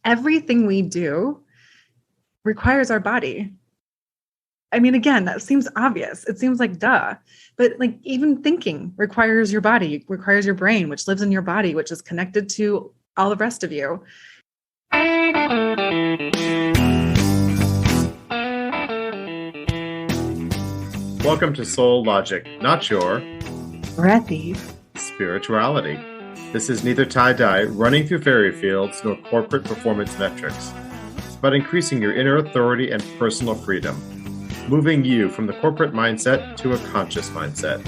everything we do requires our body. I mean, again, that seems obvious. It seems like duh, but like even thinking requires your body, requires your brain, which lives in your body, which is connected to all the rest of you. Welcome to Soul Logic, not your Breathy spirituality. This is neither tie-dye, running through fairy fields, nor corporate performance metrics. It's about increasing your inner authority and personal freedom, moving you from the corporate mindset to a conscious mindset.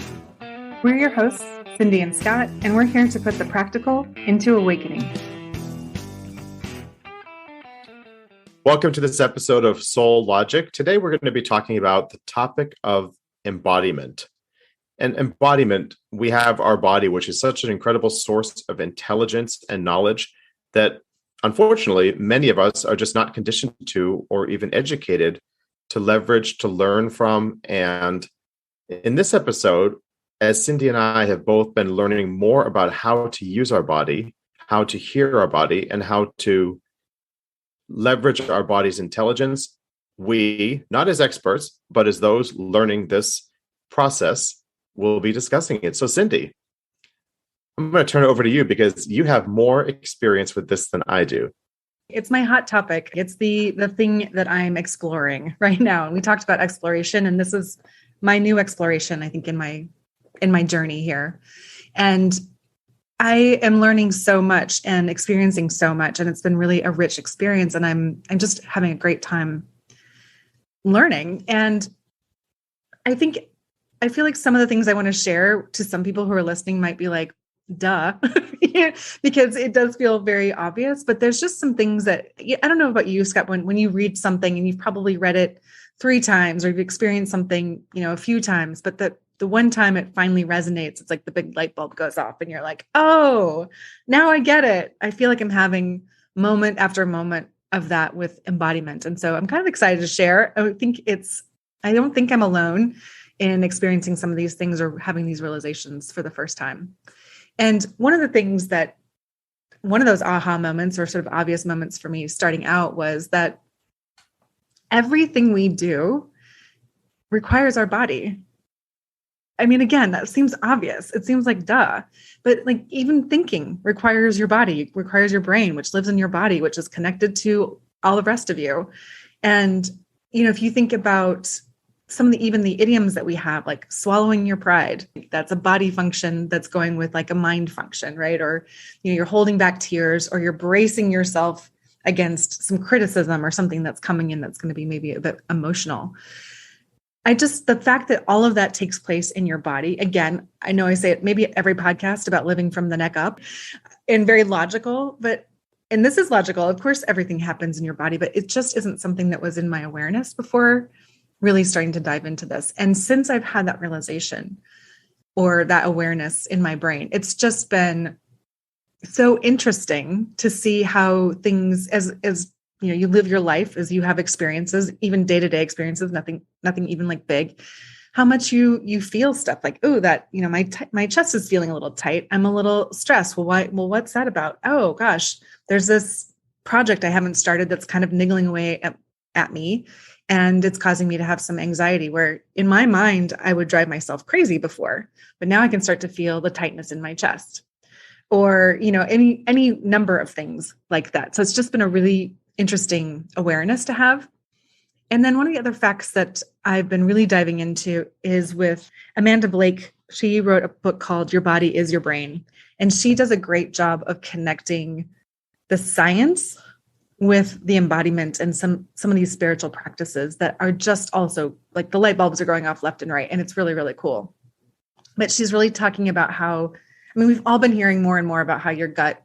We're your hosts, Cindy and Scott, and we're here to put the practical into awakening. Welcome to this episode of Soul Logic. Today we're going to be talking about the topic of embodiment. And embodiment, we have our body, which is such an incredible source of intelligence and knowledge that, unfortunately, many of us are just not conditioned to or even educated to leverage, to learn from. And in this episode, as Cindy and I have both been learning more about how to use our body, how to hear our body, and how to leverage our body's intelligence, we, not as experts, but as those learning this process, will be discussing it. So Cindy, I'm going to turn it over to you because you have more experience with this than I do. It's my hot topic. It's the thing that I'm exploring right now. And we talked about exploration, and this is my new exploration, I think, in my journey here. And I am learning so much and experiencing so much, and it's been really a rich experience. And I'm just having a great time learning. And I feel like some of the things I want to share to some people who are listening might be like, duh, because it does feel very obvious, but there's just some things that, I don't know about you, Scott, when you read something and you've probably read it 3 times or you've experienced something, a few times, but the one time it finally resonates, it's like the big light bulb goes off and you're like, oh, now I get it. I feel like I'm having moment after moment of that with embodiment. And so I'm kind of excited to share. I don't think I'm alone in experiencing some of these things or having these realizations for the first time. And one of those aha moments or sort of obvious moments for me starting out was that everything we do requires our body. I mean, again, that seems obvious. It seems like duh, but like even thinking requires your body, requires your brain, which lives in your body, which is connected to all the rest of you. And, if you think about some of even the idioms that we have, like swallowing your pride, that's a body function that's going with like a mind function, right? Or, you're holding back tears, or you're bracing yourself against some criticism or something that's coming in that's going to be maybe a bit emotional. The fact that all of that takes place in your body, again, I know I say it maybe at every podcast about living from the neck up and very logical, and this is logical. Of course, everything happens in your body, but it just isn't something that was in my awareness before really starting to dive into this. And since I've had that realization or that awareness in my brain, it's just been so interesting to see how things as you live your life, as you have experiences, even day-to-day experiences, nothing even like big, how much you feel stuff like, oh, that, my chest is feeling a little tight. I'm a little stressed. Well, why? Well, what's that about? Oh gosh, there's this project I haven't started that's kind of niggling away at me. And it's causing me to have some anxiety where in my mind, I would drive myself crazy before, but now I can start to feel the tightness in my chest or, any number of things like that. So it's just been a really interesting awareness to have. And then one of the other facts that I've been really diving into is with Amanda Blake. She wrote a book called Your Body is Your Brain. And she does a great job of connecting the science with the embodiment and some of these spiritual practices that are just also like the light bulbs are going off left and right. And it's really, really cool. But she's really talking about how, we've all been hearing more and more about how your gut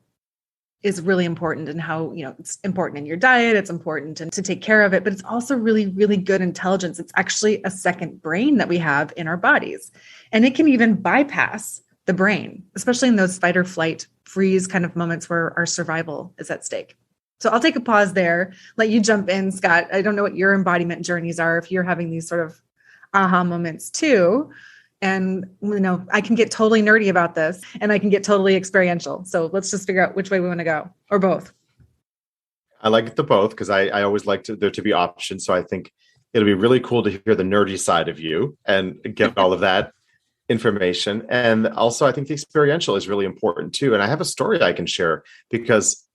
is really important and how, it's important in your diet, it's important and to take care of it, but it's also really, really good intelligence. It's actually a second brain that we have in our bodies. And it can even bypass the brain, especially in those fight or flight, freeze kind of moments where our survival is at stake. So I'll take a pause there, let you jump in, Scott. I don't know what your embodiment journeys are, if you're having these sort of aha moments too. And, I can get totally nerdy about this and I can get totally experiential. So let's just figure out which way we want to go or both. I like the both because I always like there to be options. So I think it'll be really cool to hear the nerdy side of you and get all of that information. And also, I think the experiential is really important too. And I have a story I can share because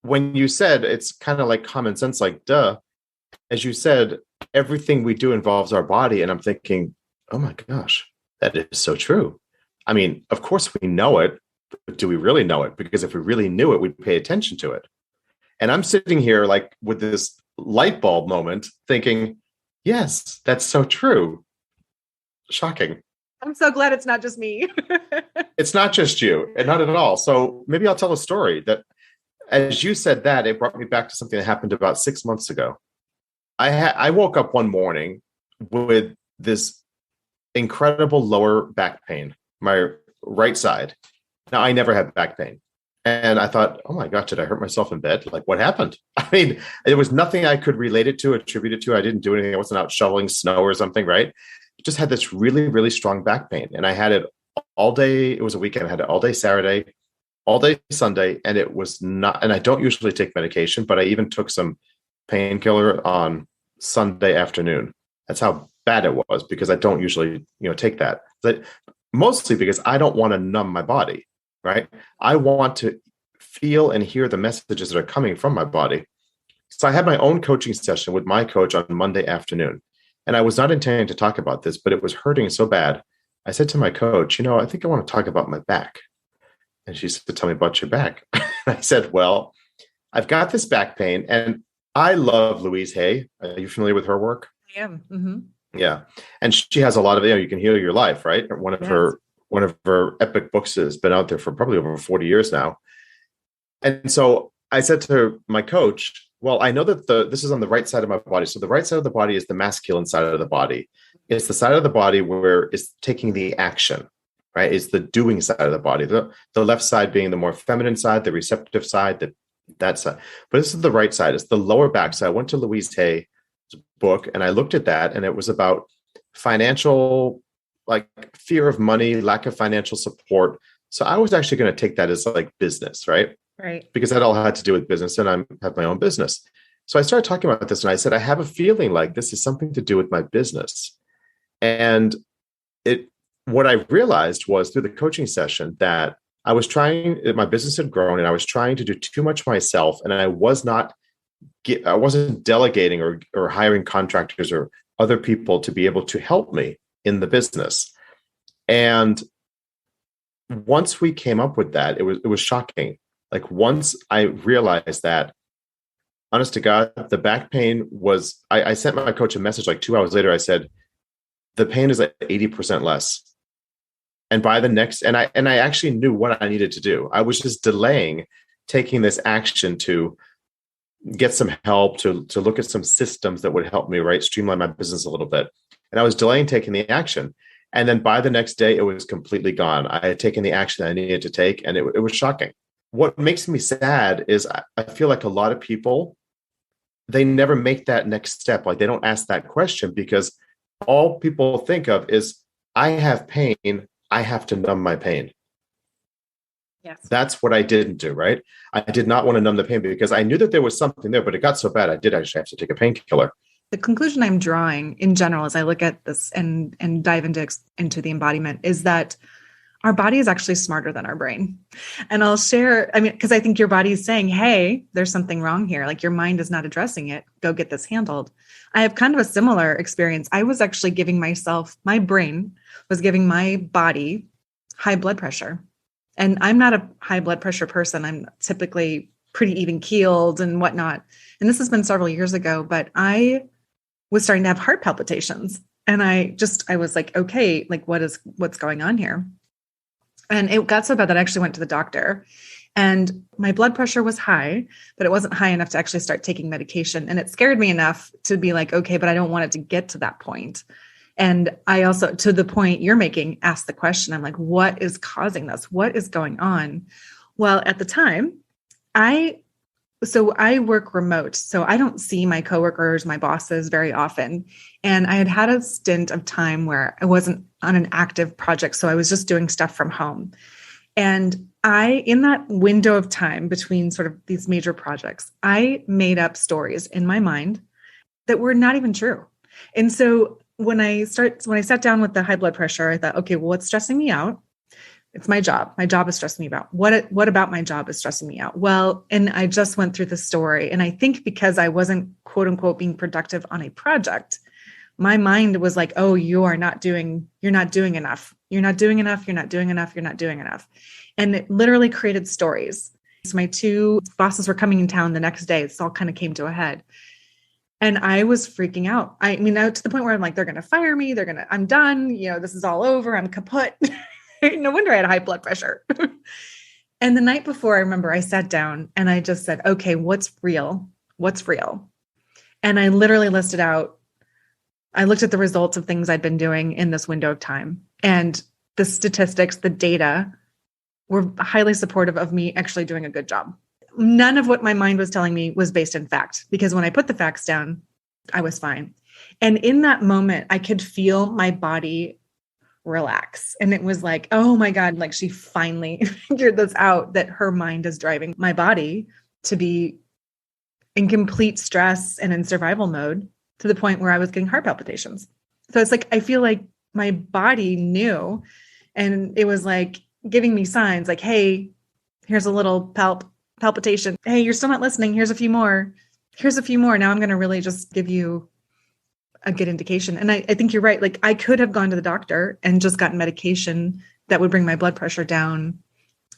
when you said it's kind of like common sense, like, duh, as you said, everything we do involves our body. And I'm thinking, oh my gosh, that is so true. I mean, of course we know it, but do we really know it? Because if we really knew it, we'd pay attention to it. And I'm sitting here like with this light bulb moment thinking, yes, that's so true. Shocking. I'm so glad it's not just me. It's not just you, and not at all. So maybe I'll tell a story that, as you said that, it brought me back to something that happened about 6 months ago. I woke up one morning with this incredible lower back pain, my right side. Now, I never had back pain. And I thought, oh my God, did I hurt myself in bed? Like, what happened? I mean, there was nothing I could relate it to, attribute it to. I didn't do anything. I wasn't out shoveling snow or something, right? Just had this really, really strong back pain. And I had it all day. It was a weekend. I had it all day Saturday, all day Sunday. And it was not, and I don't usually take medication, but I even took some painkiller on Sunday afternoon. That's how bad it was because I don't usually, take that. But mostly because I don't want to numb my body, right? I want to feel and hear the messages that are coming from my body. So I had my own coaching session with my coach on Monday afternoon. And I was not intending to talk about this, but it was hurting so bad. I said to my coach, I think I want to talk about my back. And she said, tell me about your back. I said, well, I've got this back pain. And I love Louise Hay. Are you familiar with her work? I am. Mm-hmm. Yeah. And she has a lot of, you can heal your life, right? One of her epic books has been out there for probably over 40 years now. And so I said to my coach, well, I know that this is on the right side of my body. So the right side of the body is the masculine side of the body. It's the side of the body where it's taking the action, right? It's the doing side of the body. The left side being the more feminine side, the receptive side, that side. But this is the right side. It's the lower back. So I went to Louise Hay's book and I looked at that, and it was about financial, like fear of money, lack of financial support. So I was actually going to take that as like business, right? Right. Because that all had to do with business, and I have my own business. So I started talking about this, and I said, I have a feeling like this is something to do with my business. And what I realized was through the coaching session that my business had grown, and I was trying to do too much myself, and I wasn't delegating or hiring contractors or other people to be able to help me in the business. And once we came up with that, it was shocking. Like once I realized that, honest to God, the back pain was, I sent my coach a message like 2 hours later. I said, the pain is at 80% less. And by the next, and I actually knew what I needed to do. I was just delaying taking this action to get some help, to look at some systems that would help me, right? Streamline my business a little bit. And I was delaying taking the action. And then by the next day, it was completely gone. I had taken the action I needed to take, and it was shocking. What makes me sad is I feel like a lot of people, they never make that next step. Like they don't ask that question because all people think of is, I have pain, I have to numb my pain. Yes. That's what I didn't do, right? I did not want to numb the pain because I knew that there was something there, but it got so bad, I did actually have to take a painkiller. The conclusion I'm drawing in general, as I look at this and dive into the embodiment, is that our body is actually smarter than our brain. And I'll share, because I think your body is saying, hey, there's something wrong here. Like your mind is not addressing it. Go get this handled. I have kind of a similar experience. I was actually my brain was giving my body high blood pressure. And I'm not a high blood pressure person. I'm typically pretty even keeled and whatnot. And this has been several years ago, but I was starting to have heart palpitations. And I was like, okay, like what's going on here? And it got so bad that I actually went to the doctor, and my blood pressure was high, but it wasn't high enough to actually start taking medication. And it scared me enough to be like, okay, but I don't want it to get to that point. And I also, to the point you're making, asked the question, I'm like, what is causing this? What is going on? Well, at the time, I work remote, so I don't see my coworkers, my bosses very often. And I had a stint of time where I wasn't on an active project, so I was just doing stuff from home. And in that window of time between sort of these major projects, I made up stories in my mind that were not even true. And so when I sat down with the high blood pressure, I thought, okay, well, what's stressing me out? It's my job. My job is stressing me out. What about my job is stressing me out? Well, and I just went through the story. And I think because I wasn't, quote unquote, being productive on a project, my mind was like, oh, you're not doing enough. You're not doing enough. You're not doing enough. You're not doing enough. And it literally created stories. So my two bosses were coming in town the next day. This all kind of came to a head. And I was freaking out. I mean, to the point where I'm like, they're going to fire me. I'm done. This is all over. I'm kaput. No wonder I had high blood pressure. And the night before, I remember I sat down and I just said, okay, what's real? What's real? And I literally listed out, I looked at the results of things I'd been doing in this window of time, and the statistics, the data were highly supportive of me actually doing a good job. None of what my mind was telling me was based in fact, because when I put the facts down, I was fine. And in that moment, I could feel my body relax. And it was like, oh my God, like she finally figured this out, that her mind is driving my body to be in complete stress and in survival mode, to the point where I was getting heart palpitations. So it's like, I feel like my body knew, and it was like giving me signs like, hey, here's a little palpitation. Hey, you're still not listening. Here's a few more. Now I'm going to really just give you a good indication. And I think you're right. Like, I could have gone to the doctor and just gotten medication that would bring my blood pressure down,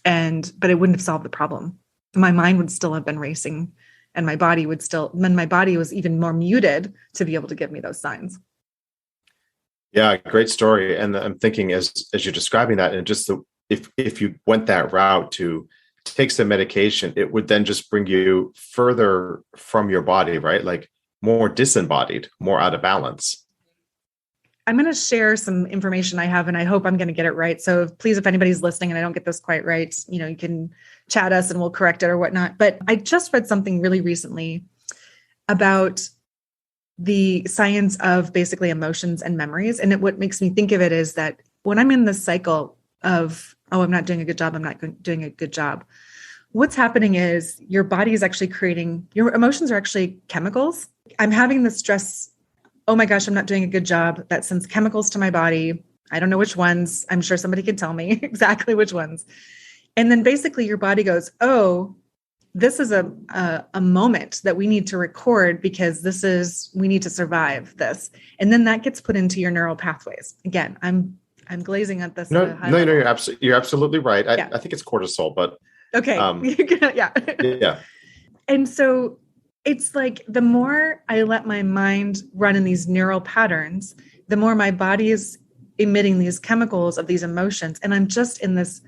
but it wouldn't have solved the problem. My mind would still have been racing, and my body was even more muted to be able to give me those signs. Yeah, great story. And I'm thinking as you're describing that, and just if you went that route to take some medication, it would then just bring you further from your body, right? Like more disembodied, more out of balance. I'm going to share some information I have, and I hope I'm going to get it right. So please, if anybody's listening and I don't get this quite right, you can chat us and we'll correct it or whatnot. But I just read something really recently about the science of basically emotions and memories. And what makes me think of it is that when I'm in this cycle of, oh, I'm not doing a good job, what's happening is your body is actually your emotions are actually chemicals. I'm having the stress. Oh my gosh, I'm not doing a good job. That sends chemicals to my body. I don't know which ones. I'm sure somebody could tell me exactly which ones. And then basically your body goes, oh, this is a moment that we need to record because we need to survive this. And then that gets put into your neural pathways. Again, I'm glazing at this. No, you're absolutely right. I think it's cortisol, but okay. Yeah. And so it's like, the more I let my mind run in these neural patterns, the more my body is emitting these chemicals of these emotions. And I'm just in this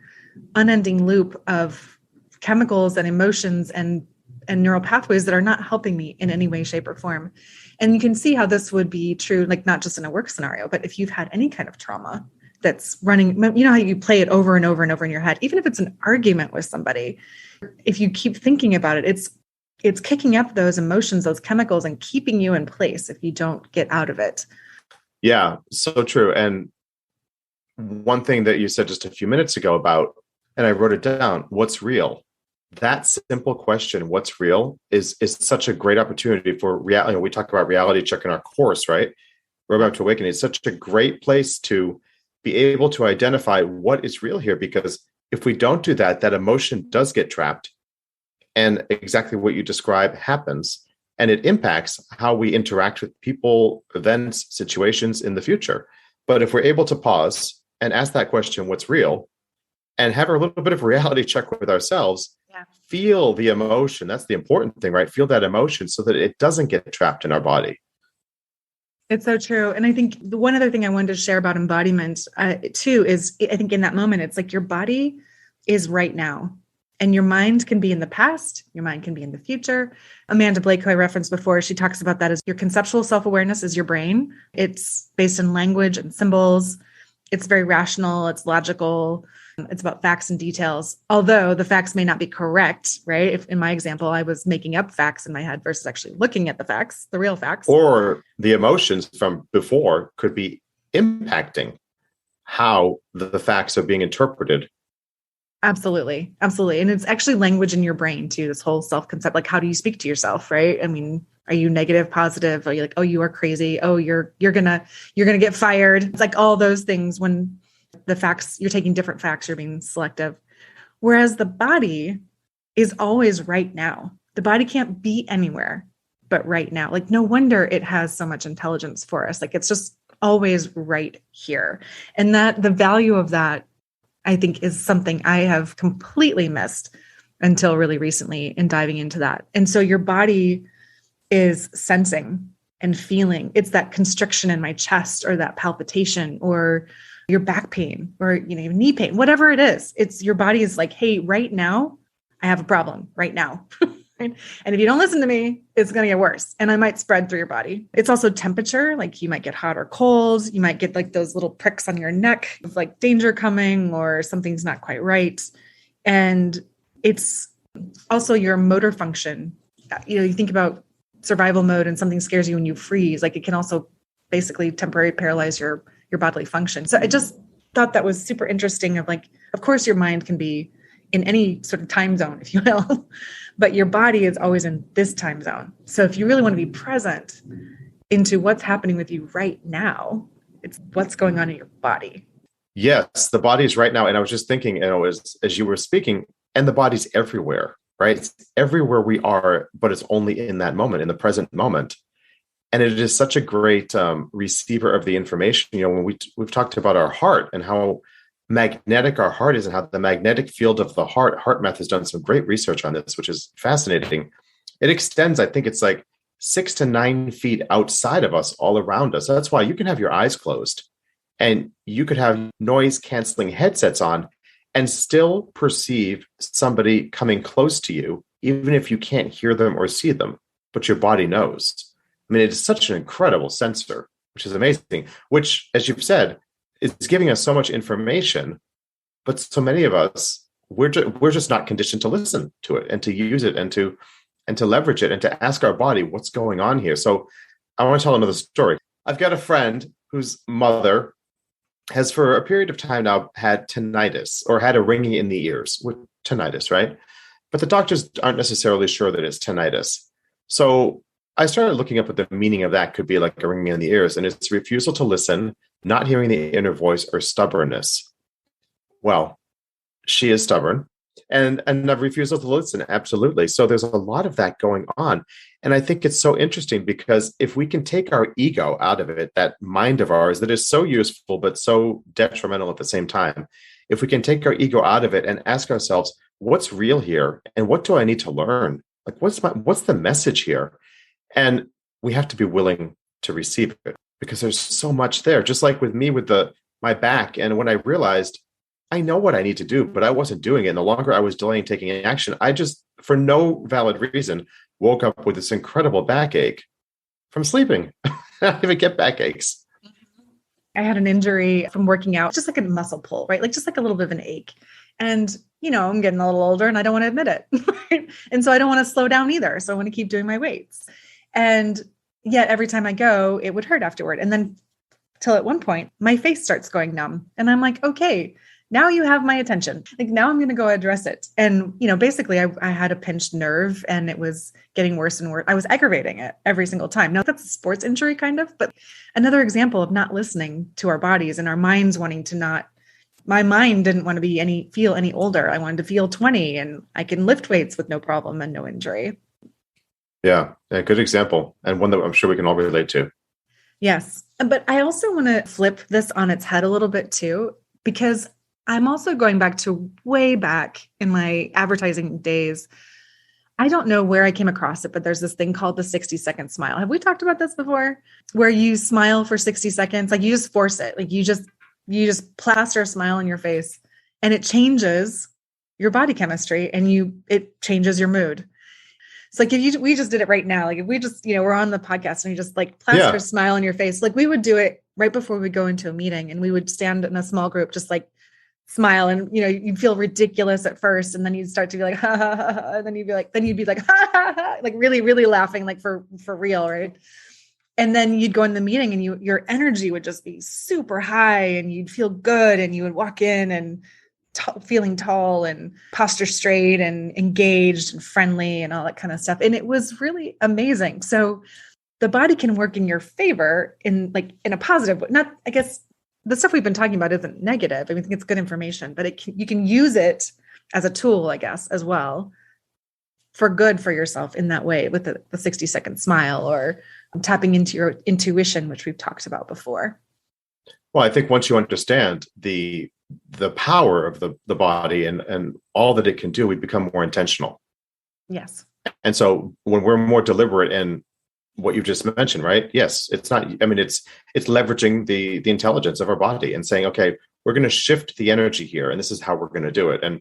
unending loop of chemicals and emotions and neural pathways that are not helping me in any way, shape, or form. And you can see how this would be true, like not just in a work scenario, but if you've had any kind of trauma that's running, how you play it over and over and over in your head, even if it's an argument with somebody, if you keep thinking about it, it's kicking up those emotions, those chemicals, and keeping you in place if you don't get out of it. Yeah, so true. And one thing that you said just a few minutes ago about, and I wrote it down, what's real? That simple question, what's real, is such a great opportunity for reality. We talk about reality check in our course, right? Roadmap to Awakening. It's such a great place to be able to identify what is real here, because if we don't do that, that emotion does get trapped. And exactly what you describe happens, and it impacts how we interact with people, events, situations in the future. But if we're able to pause and ask that question, what's real, and have a little bit of reality check with ourselves, feel the emotion. That's the important thing, right? Feel that emotion so that it doesn't get trapped in our body. It's so true. And I think the one other thing I wanted to share about embodiment too is, I think in that moment, it's like your body is right now. And your mind can be in the past, your mind can be in the future. Amanda Blake, who I referenced before, she talks about that as your conceptual self-awareness is your brain. It's based in language and symbols. It's very rational, it's logical. It's about facts and details. Although the facts may not be correct, right? If in my example, I was making up facts in my head versus actually looking at the facts, the real facts. Or the emotions from before could be impacting how the facts are being interpreted Absolutely. Absolutely. And it's actually language in your brain too, this whole self-concept. Like, how do you speak to yourself? Right. I mean, are you negative, positive? Are you like, oh, you are crazy. Oh, you're gonna get fired. It's like all those things when the facts, you're taking different facts, you're being selective. Whereas the body is always right now. The body can't be anywhere but right now. Like, no wonder it has so much intelligence for us. Like, it's just always right here. And that the value of that, I think, is something I have completely missed until really recently in diving into that. And so your body is sensing and feeling. It's that constriction in my chest or that palpitation or your back pain or, your knee pain, whatever it is. It's your body is like, hey, right now, I have a problem right now. And if you don't listen to me, it's going to get worse. And I might spread through your body. It's also temperature. Like you might get hot or cold. You might get like those little pricks on your neck of like danger coming or something's not quite right. And it's also your motor function. You think about survival mode and something scares you and you freeze. Like it can also basically temporarily paralyze your bodily function. So I just thought that was super interesting of like, of course your mind can be in any sort of time zone, if you will, but your body is always in this time zone. So if you really want to be present into what's happening with you right now, it's what's going on in your body. Yes, the body's right now. And I was just thinking, as you were speaking, and the body's everywhere, right? It's everywhere we are, but it's only in that moment, in the present moment. And it is such a great receiver of the information. When we've talked about our heart and how magnetic our heart is and how the magnetic field of the HeartMath has done some great research on this, which is fascinating. It extends, I think it's like 6 to 9 feet outside of us, all around us. So that's why you can have your eyes closed and you could have noise canceling headsets on and still perceive somebody coming close to you, even if you can't hear them or see them, but your body knows. I mean, it is such an incredible sensor, which is amazing, which, as you've said, it's giving us so much information, but so many of us, we're just not conditioned to listen to it and to use it and to leverage it and to ask our body what's going on here. So I want to tell another story. I've got a friend whose mother has for a period of time now had tinnitus or had a ringing in the ears with tinnitus, right? But the doctors aren't necessarily sure that it's tinnitus. So I started looking up what the meaning of that could be, like a ringing in the ears, and it's refusal to listen, not hearing the inner voice, or stubbornness. Well, she is stubborn and a refusal to listen. Absolutely. So there's a lot of that going on. And I think it's so interesting because if we can take our ego out of it, that mind of ours that is so useful, but so detrimental at the same time, if we can take our ego out of it and ask ourselves, what's real here? And what do I need to learn? Like, what's the message here? And we have to be willing to receive it because there's so much there. Just like with me with my back. And when I realized I know what I need to do, but I wasn't doing it. And the longer I was delaying taking action, I just, for no valid reason, woke up with this incredible backache from sleeping. I didn't even get backaches. I had an injury from working out, just like a muscle pull, right? Like just like a little bit of an ache. And, I'm getting a little older and I don't want to admit it. Right? And so I don't want to slow down either. So I want to keep doing my weights. And yet every time I go, it would hurt afterward. And then till at one point, my face starts going numb. And I'm like, okay, now you have my attention. Like now I'm going to go address it. And, basically I had a pinched nerve and it was getting worse and worse. I was aggravating it every single time. Now that's a sports injury kind of, but another example of not listening to our bodies and our minds wanting to not. My mind didn't want to feel any older. I wanted to feel 20 and I can lift weights with no problem and no injury. Yeah, a good example. And one that I'm sure we can all relate to. Yes. But I also want to flip this on its head a little bit too, because I'm also going back to way back in my advertising days. I don't know where I came across it, but there's this thing called the 60-second smile. Have we talked about this before? Where you smile for 60 seconds, like you just force it. Like you just plaster a smile on your face and it changes your body chemistry and it changes your mood. It's like we just did it right now. Like if we just, we're on the podcast and you just like plaster a smile on your face, like we would do it right before we go into a meeting and we would stand in a small group, just like smile. And, you'd feel ridiculous at first. And then you'd start to be like, ha, ha, ha, ha. And then you'd be like, ha, ha, ha, like really, really laughing, like for real. Right. And then you'd go in the meeting and your energy would just be super high and you'd feel good and you would walk in and feeling tall and posture straight and engaged and friendly and all that kind of stuff. And it was really amazing. So the body can work in your favor in a positive way. Not, I guess the stuff we've been talking about isn't negative. I think it's good information, but you can use it as a tool, I guess, as well for good for yourself in that way with the 60-second smile or tapping into your intuition, which we've talked about before. Well, I think once you understand the power of the body and all that it can do, we become more intentional. Yes. And so when we're more deliberate in what you just mentioned, right? Yes, it's not, I mean, it's leveraging the intelligence of our body and saying, okay, we're going to shift the energy here, and this is how we're going to do it. And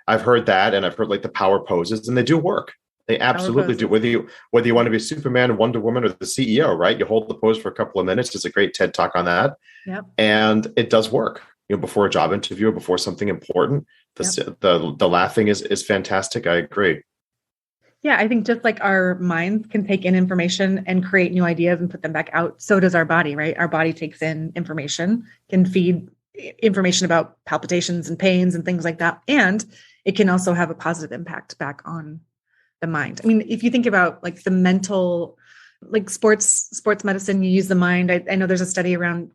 I've heard that, and I've heard like the power poses, and they do work. They absolutely do. Whether you want to be Superman, Wonder Woman, or the CEO, right? You hold the pose for a couple of minutes. There's a great TED talk on that. Yep. And it does work. Before a job interview or before something important, the laughing is fantastic. I agree. Yeah, I think just like our minds can take in information and create new ideas and put them back out, so does our body, right? Our body takes in information, can feed information about palpitations and pains and things like that. And it can also have a positive impact back on the mind. I mean, if you think about like the mental, like sports medicine, you use the mind. I know there's a study around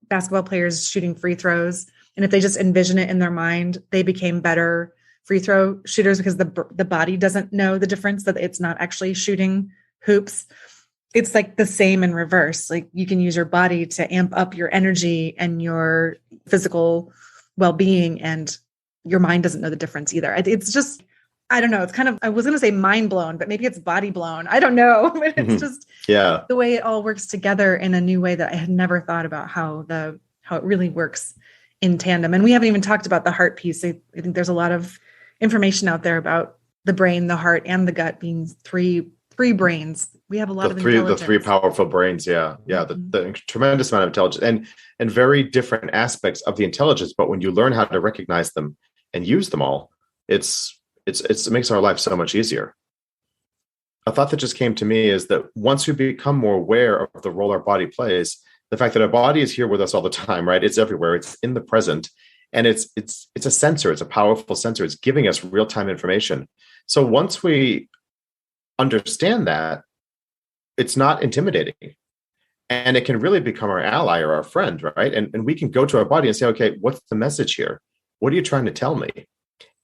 basketball players shooting free throws. And if they just envision it in their mind, they became better free throw shooters because the body doesn't know the difference, that it's not actually shooting hoops. It's like the same in reverse. Like you can use your body to amp up your energy and your physical well-being, and your mind doesn't know the difference either. It's just, I don't know. It's kind of, I was going to say mind blown, but maybe it's body blown. I don't know. It's just the way it all works together in a new way that I had never thought about how it really works in tandem. And we haven't even talked about the heart piece. I think there's a lot of information out there about the brain, the heart, and the gut being three brains. We have a lot of intelligence. The three powerful brains. Yeah. The tremendous amount of intelligence and very different aspects of the intelligence. But when you learn how to recognize them and use them all, it makes our life so much easier. A thought that just came to me is that once we become more aware of the role our body plays, the fact that our body is here with us all the time, right? It's everywhere. It's in the present. And it's a sensor. It's a powerful sensor. It's giving us real-time information. So once we understand that, it's not intimidating. And it can really become our ally or our friend, right? And we can go to our body and say, okay, what's the message here? What are you trying to tell me?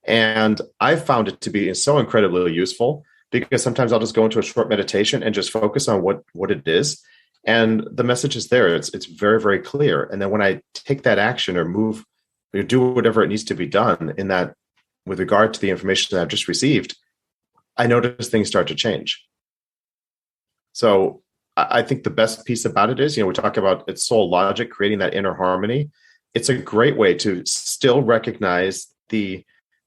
And I found it to be so incredibly useful because sometimes I'll just go into a short meditation and just focus on what it is. And the message is there. It's very, very clear. And then when I take that action or move, or do whatever it needs to be done in that with regard to the information that I've just received, I notice things start to change. So I think the best piece about it is, we talk about it's soul logic, creating that inner harmony. It's a great way to still recognize the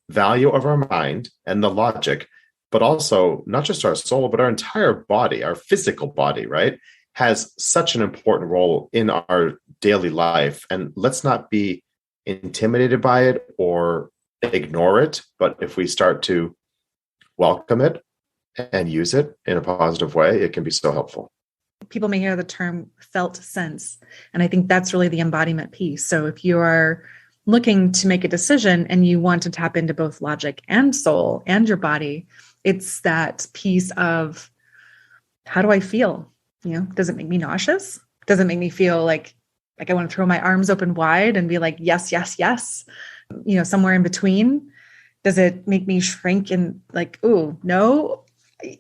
value of our mind and the logic, but also not just our soul, but our entire body, our physical body, right, has such an important role in our daily life. And let's not be intimidated by it or ignore it. But if we start to welcome it and use it in a positive way, it can be so helpful. People may hear the term felt sense. And I think that's really the embodiment piece. So if you are looking to make a decision and you want to tap into both logic and soul and your body, it's that piece of, how do I feel? Does it make me nauseous? Does it make me feel like I want to throw my arms open wide and be like, yes, yes, yes, somewhere in between? Does it make me shrink and like, ooh, no?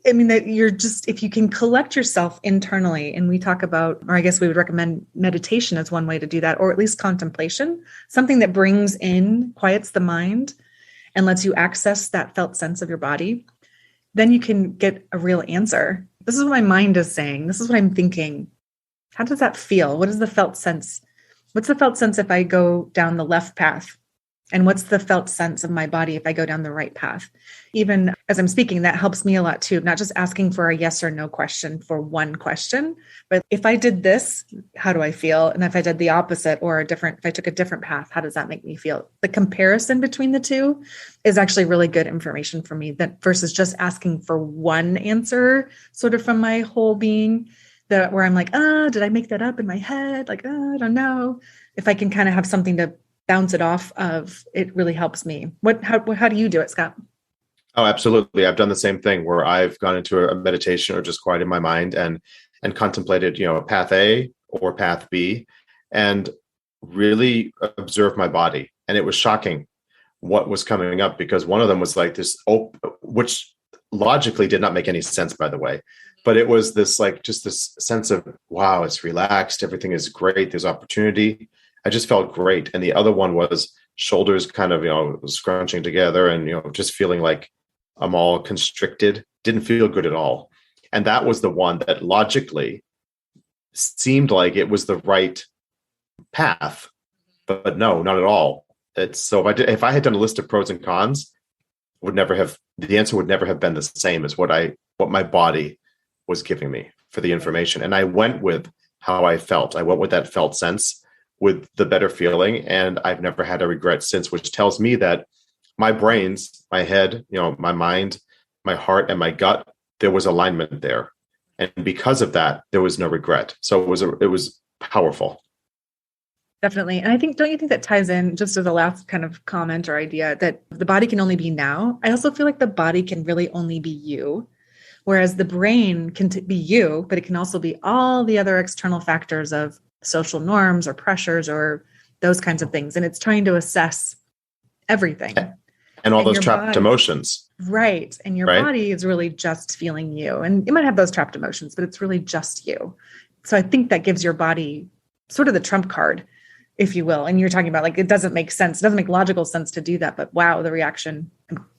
I mean, that you're just, if you can collect yourself internally, and we talk about, or I guess we would recommend meditation as one way to do that, or at least contemplation, something that brings in, quiets the mind and lets you access that felt sense of your body, then you can get a real answer. This is what my mind is saying. This is what I'm thinking. How does that feel? What is the felt sense? What's the felt sense if I go down the left path? And what's the felt sense of my body if I go down the right path? Even as I'm speaking, that helps me a lot too. Not just asking for a yes or no question for one question, but if I did this, how do I feel? And if I did the opposite or if I took a different path, how does that make me feel? The comparison between the two is actually really good information for me, that versus just asking for one answer sort of from my whole being, where I'm like, did I make that up in my head? Like, I don't know. If I can kind of have something to bounce it off of, it really helps me. How do you do it, Scott? Oh, absolutely. I've done the same thing where I've gone into a meditation or just quieted my mind and contemplated, path A or path B, and really observed my body. And it was shocking what was coming up, because one of them was like this, which logically did not make any sense, by the way. But it was this like just this sense of, wow, it's relaxed. Everything is great. There's opportunity. I just felt great. And the other one was shoulders kind of, scrunching together and, just feeling like I'm all constricted. Didn't feel good at all. And that was the one that logically seemed like it was the right path, but no, not at all. It's so if I had done a list of pros and cons, the answer would never have been the same as what my body was giving me for the information. And I went with how I felt. I went with that felt sense, with the better feeling. And I've never had a regret since, which tells me that my brains, my head, my mind, my heart, and my gut, there was alignment there. And because of that, there was no regret. So it was powerful. Definitely. And don't you think that ties in, just as a last kind of comment or idea, that the body can only be now? I also feel like the body can really only be you, whereas the brain can be you, but it can also be all the other external factors of social norms or pressures or those kinds of things. And it's trying to assess everything. And all those trapped emotions. Right. And your body is really just feeling you. And you might have those trapped emotions, but it's really just you. So I think that gives your body sort of the trump card, if you will. And you're talking about like, it doesn't make sense. It doesn't make logical sense to do that. But wow, the reaction,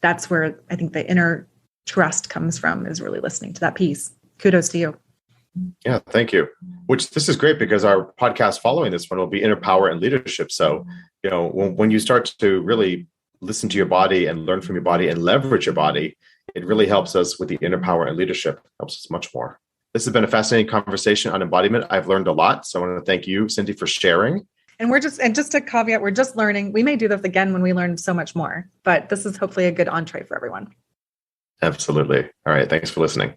that's where I think the inner trust comes from, is really listening to that piece. Kudos to you. Yeah, thank you. Which this is great, because our podcast following this one will be Inner Power and Leadership. So, when you start to really listen to your body and learn from your body and leverage your body, it really helps us with the inner power and leadership. Helps us much more. This has been a fascinating conversation on embodiment. I've learned a lot. So I want to thank you, Cindy, for sharing. And just to caveat, we're just learning. We may do this again when we learn so much more, but this is hopefully a good entree for everyone. Absolutely. All right. Thanks for listening.